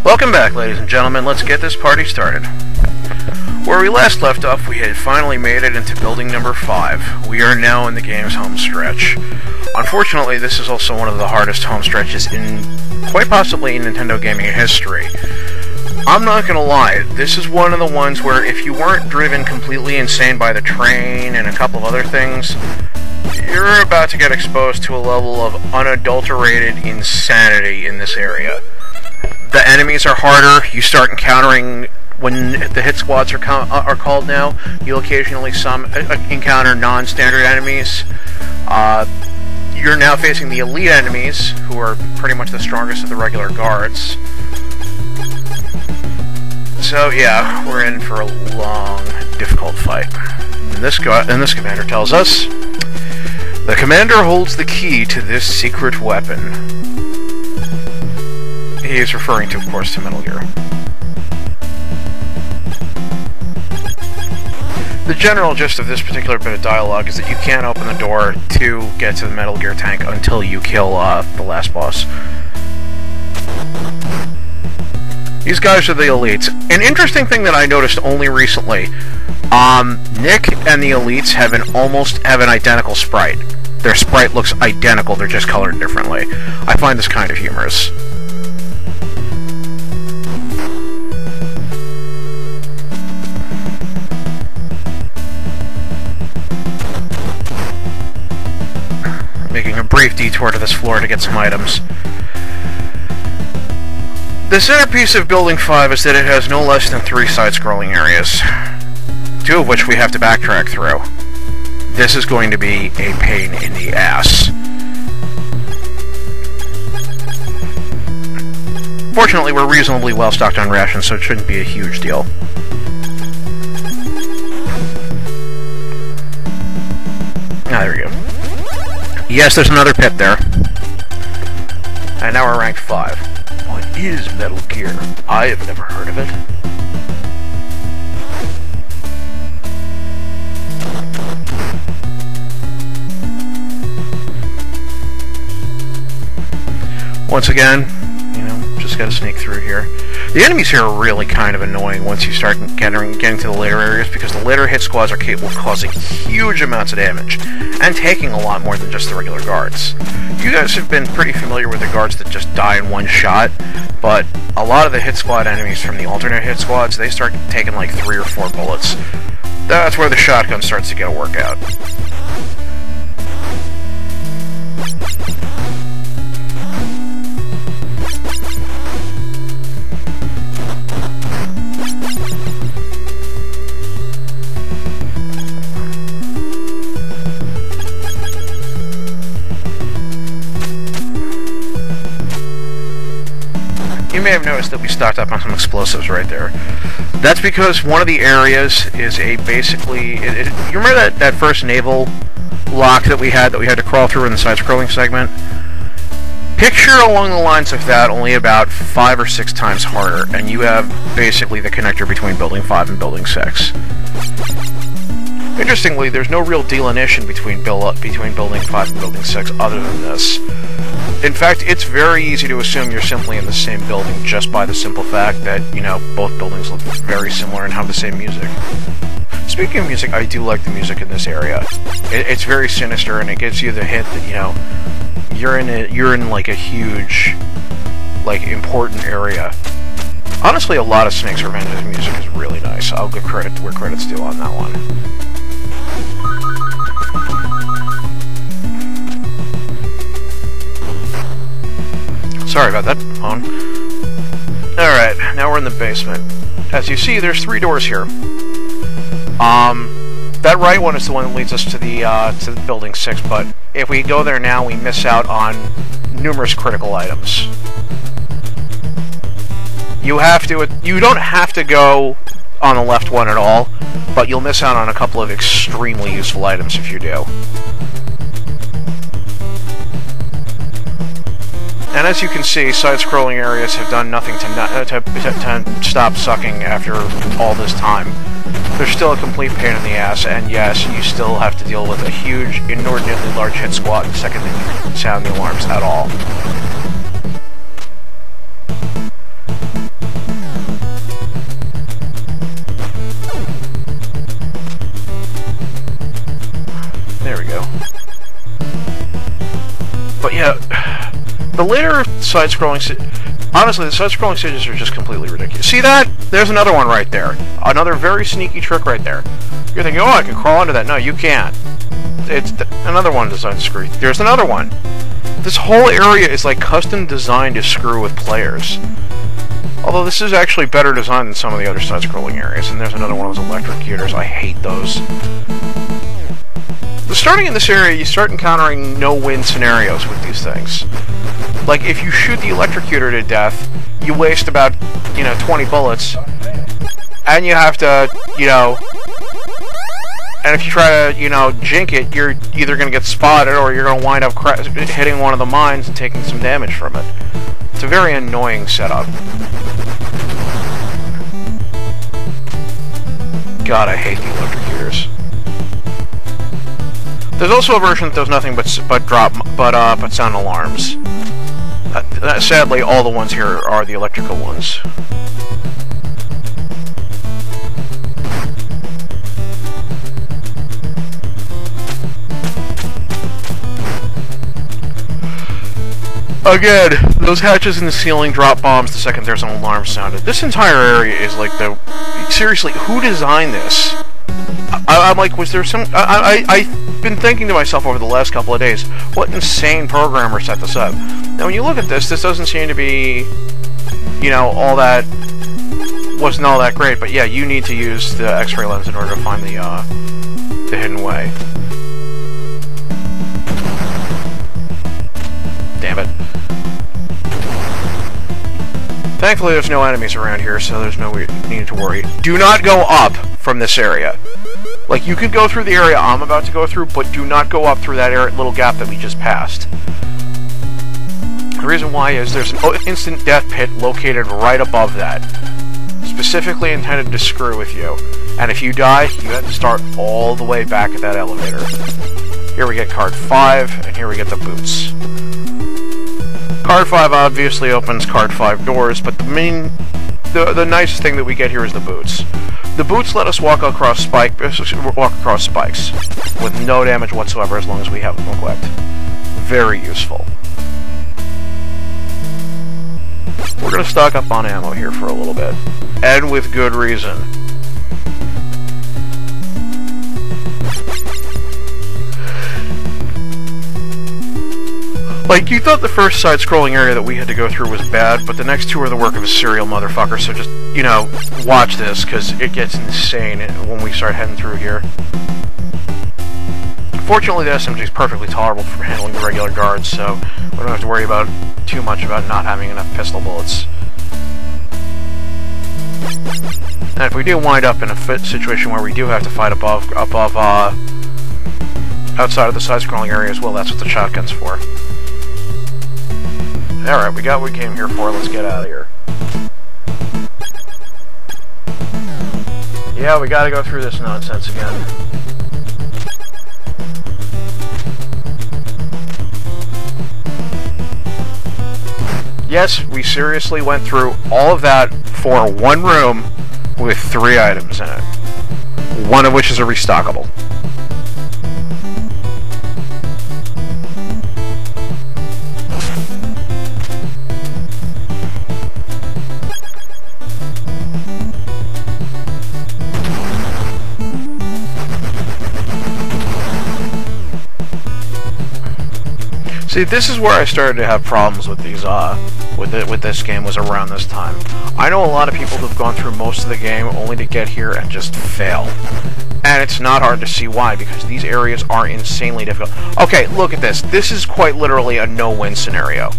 Welcome back, ladies and gentlemen. Let's get this party started. Where we last left off, we had finally made it into building number 5. We are now in the game's home stretch. Unfortunately, this is also one of the hardest home stretches in, quite possibly, in Nintendo gaming history. I'm not gonna lie, this is one of the ones where if you weren't driven completely insane by the train and a couple of other things, you're about to get exposed to a level of unadulterated insanity in this area. The enemies are harder. You start encountering, when the hit squads are called now, you'll occasionally encounter non-standard enemies. You're now facing the elite enemies, who are pretty much the strongest of the regular guards. So yeah, we're in for a long, difficult fight. And this commander tells us, the commander holds the key to this secret weapon. He is referring to, of course, to Metal Gear. The general gist of this particular bit of dialogue is that you can't open the door to get to the Metal Gear tank until you kill the last boss. These guys are the elites. An interesting thing that I noticed only recently, Nick and the elites have an identical sprite. Their sprite looks identical, they're just colored differently. I find this kind of humorous. Making a brief detour to this floor to get some items. The centerpiece of Building 5 is that it has no less than 3 side-scrolling areas, 2 of which we have to backtrack through. This is going to be a pain in the ass. Fortunately, we're reasonably well stocked on rations, so it shouldn't be a huge deal. Ah, there we go. Yes, there's another pit there. And now we're ranked 5. What is Metal Gear? I have never heard of it. Once again, just gotta sneak through here. The enemies here are really kind of annoying once you start getting to the later areas, because the later hit squads are capable of causing huge amounts of damage, and taking a lot more than just the regular guards. You guys have been pretty familiar with the guards that just die in one shot, but a lot of the hit squad enemies from the alternate hit squads, they start taking like 3 or 4 bullets. That's where the shotgun starts to get a workout. You may have noticed that we stocked up on some explosives right there. That's because one of the areas is basically... you remember that first naval lock that we had to crawl through in the side-scrolling segment? Picture along the lines of that, only about 5 or 6 times harder, and you have basically the connector between Building 5 and Building 6. Interestingly, there's no real delineation between Building 5 and Building 6 other than this. In fact, it's very easy to assume you're simply in the same building just by the simple fact that, both buildings look very similar and have the same music. Speaking of music, I do like the music in this area. It's very sinister, and it gives you the hint that, you're in like a huge, important area. Honestly, a lot of Snake's Revenge's music is really nice. I'll give credit where credit's due on that one. Sorry about that, phone. Alright, now we're in the basement. As you see, there's 3 doors here. That right one is the one that leads us to the Building 6, but if we go there now, we miss out on numerous critical items. You don't have to go on the left one at all, but you'll miss out on a couple of extremely useful items if you do. And as you can see, side-scrolling areas have done nothing to stop sucking after all this time. They're still a complete pain in the ass, and yes, you still have to deal with a huge, inordinately large hit squad the second that you sound the alarms at all. The later side-scrolling... Honestly, the side-scrolling stages are just completely ridiculous. See that? There's another one right there. Another very sneaky trick right there. You're thinking, oh, I can crawl under that. No, you can't. It's another one designed to screw. There's another one. This whole area is like custom designed to screw with players. Although this is actually better designed than some of the other side-scrolling areas. And there's another one of those electrocutors. I hate those. Starting in this area, you start encountering no-win scenarios with these things. Like, if you shoot the electrocutor to death, you waste about, 20 bullets, and you have to, and if you try to, jink it, you're either going to get spotted, or you're going to wind up hitting one of the mines and taking some damage from it. It's a very annoying setup. God, I hate the electrocutors. There's also a version that does nothing but sound alarms. Sadly, all the ones here are the electrical ones. Again, those hatches in the ceiling drop bombs the second there's an alarm sounded. This entire area is like the... Seriously, who designed this? I'm like, was there some... I've been thinking to myself over the last couple of days, what insane programmer set this up? Now, when you look at this doesn't seem to be, all that... wasn't all that great, but yeah, you need to use the X-ray lens in order to find the hidden way. Damn it. Thankfully, there's no enemies around here, so there's no need to worry. Do not go up from this area. Like, you could go through the area I'm about to go through, but do not go up through that little gap that we just passed. The reason why is there's an instant death pit located right above that. Specifically intended to screw with you. And if you die, you have to start all the way back at that elevator. Here we get card 5, and here we get the boots. Card 5 obviously opens card 5 doors, but the nicest thing that we get here is the boots. The boots let us walk across spikes with no damage whatsoever as long as we have them equipped. Very useful. We're going to stock up on ammo here for a little bit, and with good reason. Like, you thought the first side-scrolling area that we had to go through was bad, but the next two are the work of a serial motherfucker, so just, watch this, because it gets insane when we start heading through here. Fortunately, the SMG is perfectly tolerable for handling the regular guards, so we don't have to worry too much about not having enough pistol bullets. And if we do wind up in a situation where we do have to fight outside of the side-scrolling area as well, that's what the shotgun's for. Alright, we got what we came here for, let's get out of here. Yeah, we gotta go through this nonsense again. Yes, we seriously went through all of that for one room with 3 items in it. One of which is a restockable. See, this is where I started to have problems with these, with this game, was around this time. I know a lot of people who've gone through most of the game only to get here and just fail. And it's not hard to see why, because these areas are insanely difficult. Okay, look at this. This is quite literally a no-win scenario.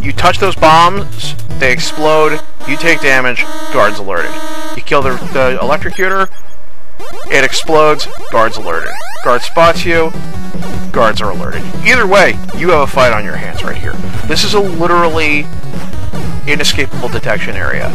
You touch those bombs, they explode, you take damage, guards alerted. You kill the electrocutor, it explodes, guards alerted. Guard spots you, guards are alerted. Either way, you have a fight on your hands right here. This is a literally inescapable detection area.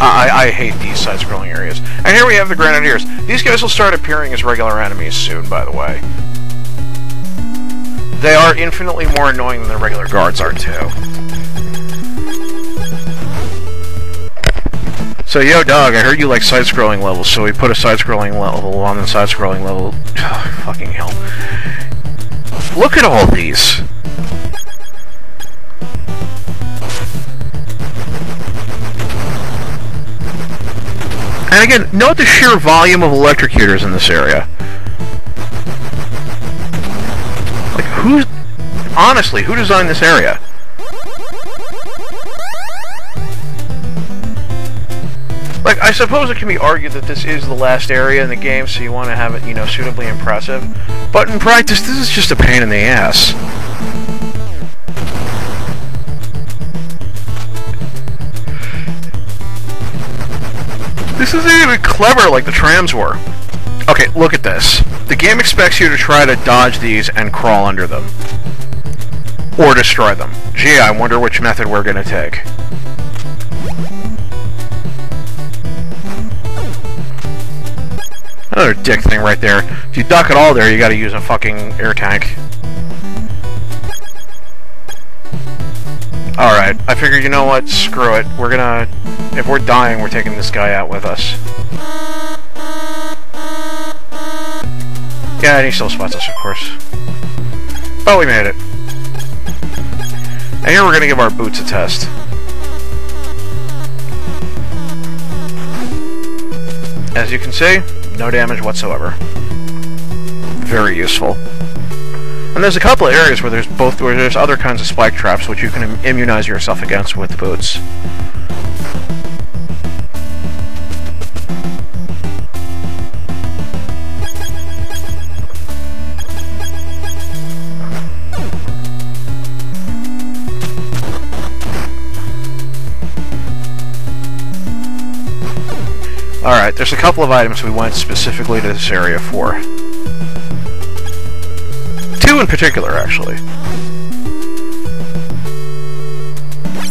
I hate these side-scrolling areas. And here we have the Grenadiers. These guys will start appearing as regular enemies soon, by the way. They are infinitely more annoying than the regular guards are, too. So, yo, dog, I heard you like side-scrolling levels, so we put a side-scrolling level on the side-scrolling level. Oh, fucking hell. Look at all these. And again, note the sheer volume of electrocutors in this area. Like, honestly, who designed this area? Like, I suppose it can be argued that this is the last area in the game, so you want to have it, you know, suitably impressive. But in practice, this is just a pain in the ass. This isn't even clever like the trams were. Okay, look at this. The game expects you to try to dodge these and crawl under them. Or destroy them. Gee, I wonder which method we're gonna take. Another dick thing right there. If you duck at all there, you gotta use a fucking air tank. Alright, I figured, you know what, screw it. We're gonna... If we're dying, we're taking this guy out with us. Yeah, and he still spots us, of course. But we made it. And here we're gonna give our boots a test. As you can see, no damage whatsoever. Very useful. And there's a couple of areas where there's other kinds of spike traps which you can immunize yourself against with the boots. Alright, there's a couple of items we went specifically to this area for. Two in particular, actually.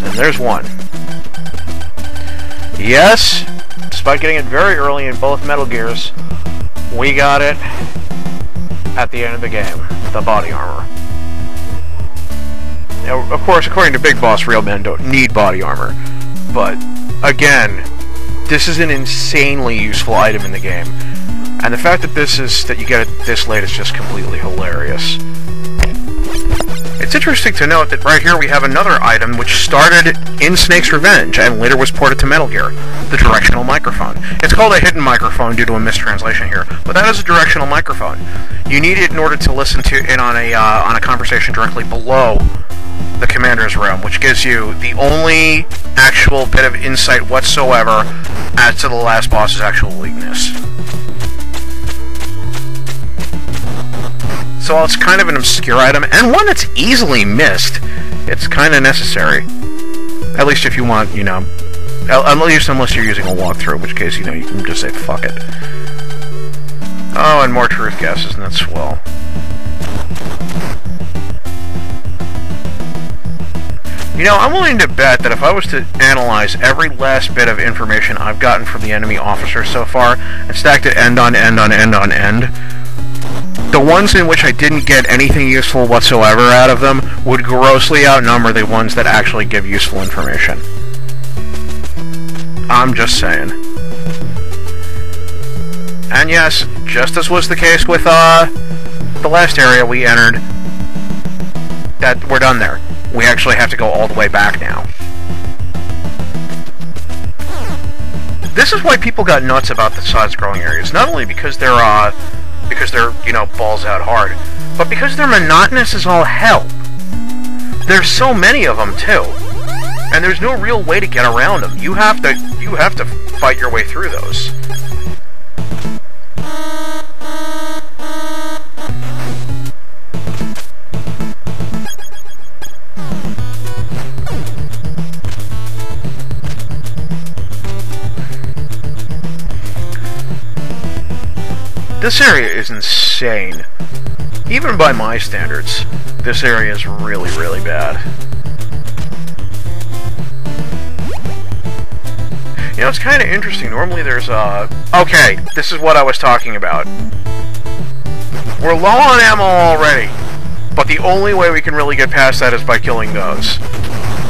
And there's one. Yes, despite getting it very early in both Metal Gears, we got it at the end of the game. The body armor. Now, of course, according to Big Boss, real men don't need body armor. But, again, this is an insanely useful item in the game. And the fact that you get it this late is just completely hilarious. It's interesting to note that right here we have another item which started in Snake's Revenge and later was ported to Metal Gear, the directional microphone. It's called a hidden microphone due to a mistranslation here, but that is a directional microphone. You need it in order to listen to it on a conversation directly below the commander's room, which gives you the only actual bit of insight whatsoever as to the last boss's actual weakness. So while it's kind of an obscure item, and one that's easily missed, it's kind of necessary. At least if you want, you know, at least unless you're using a walkthrough, in which case, you know, you can just say, fuck it. Oh, and more truth gases, and that's swell. You know, I'm willing to bet that if I was to analyze every last bit of information I've gotten from the enemy officer so far, and stacked it end on end on end on end, the ones in which I didn't get anything useful whatsoever out of them would grossly outnumber the ones that actually give useful information. I'm just saying. And yes, just as was the case with the last area we entered, that we're done there. We actually have to go all the way back now. This is why people got nuts about the side-scrolling areas. Not only because they're, you know, balls out hard, but because they're monotonous as all hell. There's so many of them, too. And there's no real way to get around them. You have to fight your way through those. This area is insane. Even by my standards, this area is really, really bad. You know, it's kind of interesting. Normally there's okay, this is what I was talking about. We're low on ammo already, but the only way we can really get past that is by killing those.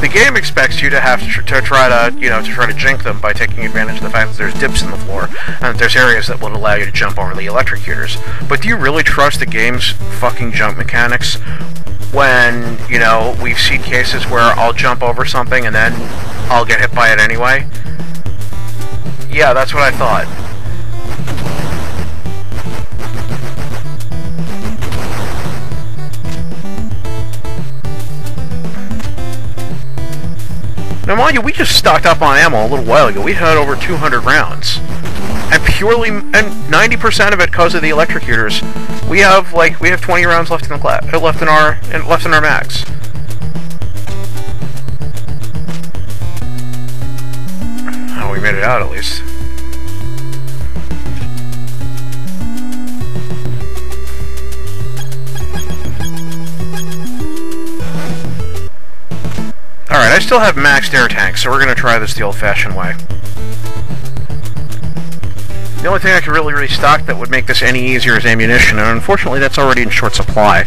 The game expects you to have to try to jink them by taking advantage of the fact that there's dips in the floor, and that there's areas that will allow you to jump over the electrocutors. But do you really trust the game's fucking jump mechanics when, you know, we've seen cases where I'll jump over something and then I'll get hit by it anyway? Yeah, that's what I thought. Now, mind you, we just stocked up on ammo a little while ago. We had over 200 rounds. And 90% of it because of the electrocutors. We have 20 rounds left in the left in our mags. Oh, we made it out at least. Alright, I still have maxed air tanks, so we're going to try this the old-fashioned way. The only thing I could really stock that would make this any easier is ammunition, and unfortunately that's already in short supply.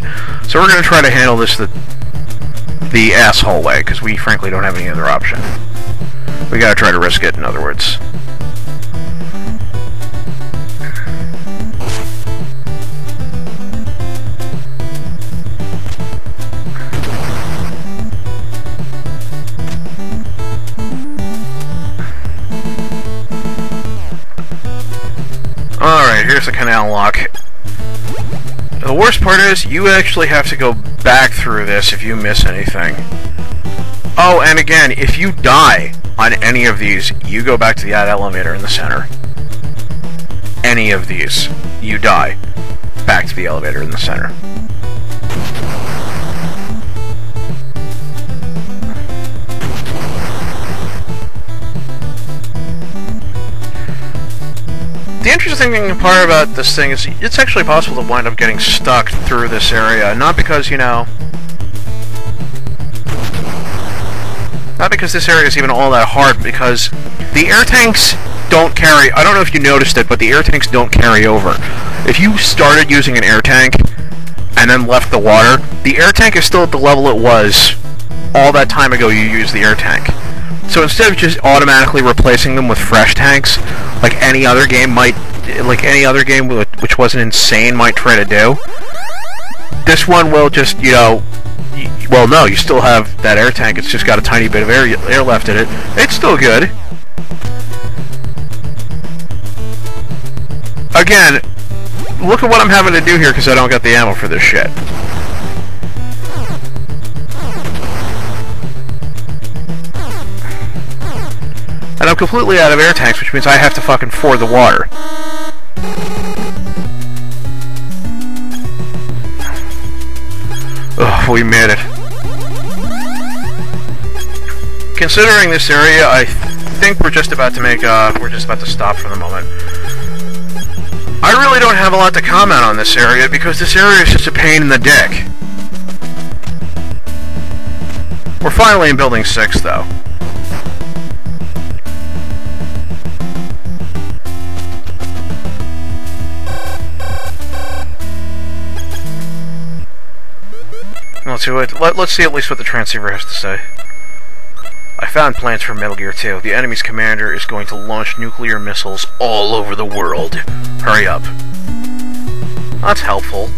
So we're going to try to handle this the asshole way, because we frankly don't have any other option. We gotta try to risk it, in other words. Alright, here's the canal lock. The worst part is, you actually have to go back through this if you miss anything. Oh, and again, if you die on any of these, you go back to that elevator in the center. Any of these, you die. Back to the elevator in the center. The interesting part about this thing is it's actually possible to wind up getting stuck through this area, not because, you know... Not because this area is even all that hard, because the air tanks don't carry... I don't know if you noticed it, but the air tanks don't carry over. If you started using an air tank and then left the water, the air tank is still at the level it was all that time ago you used the air tank. So instead of just automatically replacing them with fresh tanks, like any other game which wasn't insane might try to do, this one will just, you know... Well, no, you still have that air tank, it's just got a tiny bit of air left in it. It's still good. Again, look at what I'm having to do here because I don't got the ammo for this shit. And I'm completely out of air tanks, which means I have to fucking ford the water. Ugh, we made it. Considering this area, I think we're just about to stop for the moment. I really don't have a lot to comment on this area because this area is just a pain in the dick. We're finally in Building 6, though. Let's see at least what the transceiver has to say. I found plans for Metal Gear 2. The enemy's commander is going to launch nuclear missiles all over the world. Hurry up. That's helpful.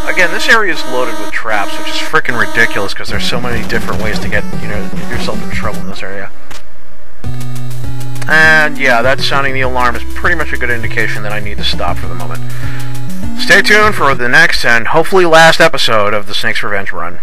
Again, this area is loaded with traps, which is frickin' ridiculous because there's so many different ways to get, get yourself into trouble in this area. And yeah, that sounding the alarm is pretty much a good indication that I need to stop for the moment. Stay tuned for the next and hopefully last episode of the Snake's Revenge run.